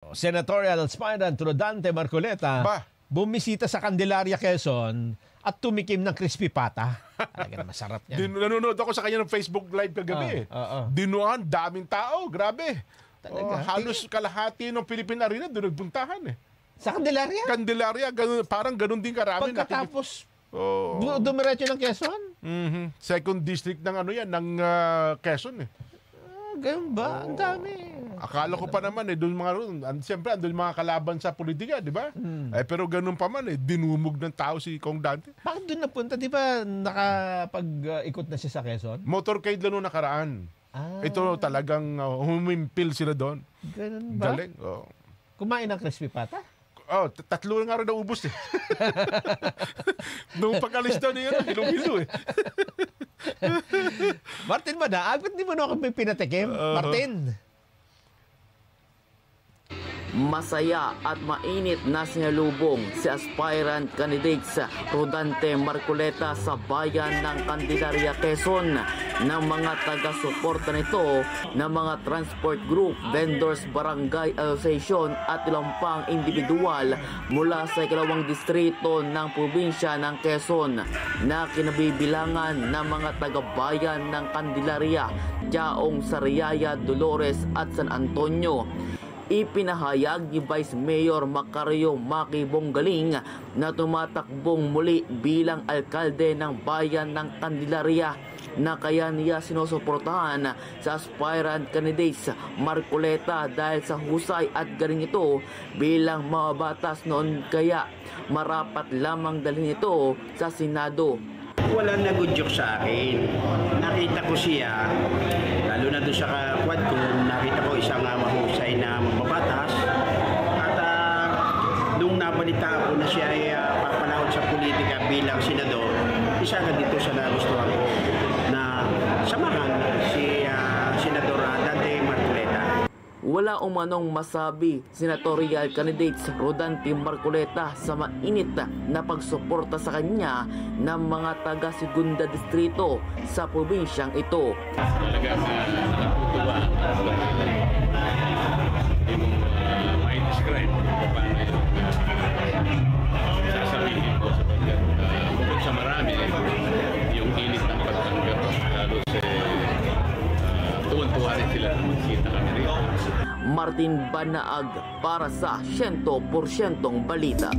Senatorial aspirant Rodante Marcoleta bumisita sa Candelaria, Quezon at tumikim ng crispy pata. Talaga masarap yan. Nanonood ako sa kanya ng Facebook Live kagabi. Dinuan, daming tao. Grabe. Halos kalahati ng Philippine Arena doon nagpuntahan eh. Sa Candelaria? Candelaria, parang ganun din karami. Pagkatapos, dumiretso ng Quezon? Second district ng ng Quezon eh. Ganun ba? Ang dami. Akala ko pa naman siyempre andun mga kalaban sa politika, di ba? Pero ganun pa man dinumog ng tao si Kong Dante. Bakit doon napunta? Di ba nakapag-ikot na siya sa Quezon? Motorcade lang nung nakaraan. Ito talagang humimpil sila doon. Ganun ba? Galing. Kumain ng crispy pata? Tatlo nga rin naubos eh. Nung pag-alis daw niya, hilong-hilo eh. Martin ba na? Ba't di mo na ako may pinatikim? Martin? Masaya at mainit na sinalubong si aspirant candidate sa Rodante Marcoleta sa bayan ng Candelaria, Quezon ng mga taga-suporta nito ng mga transport group, vendors, barangay association at ilang pang individual mula sa ikalawang distrito ng probinsya ng Quezon na kinabibilangan ng mga taga-bayan ng Candelaria, Yaong, Sariaya, Dolores at San Antonio. Ipinahayag ni Vice Mayor Macario Maki Bonggaling na tumatakbong muli bilang alkalde ng bayan ng Candelaria na kaya niya sinusuportahan sa aspirant candidates Marcoleta dahil sa husay at galing ito bilang mababatas noon, kaya marapat lamang dalhin ito sa Senado. Walang nagudyok sa akin. Nakita ko siya, lalo na doon sa quad ko, nakita ko isang mahusay na mababatas. At nung nabalita ko na siya ay papalahod sa politika bilang senador, isa ka dito sa nagustuhan ko na samahan si Senador Dante Marcoleta. Wala umanong masabi senatorial candidates Rodante Marcoleta sa mainit na pagsuporta sa kanya ng mga taga-segunda distrito sa probinsyang ito. Talagang nakatutuwa. Hindi mo mai-describe kung paano yung sasabihin ko sapagkat bukod sa marami, yung init ng pagtanggap halos tuwan-tuwa rin sila na magkita kami rin. Martin Banaag para sa 100% Balita.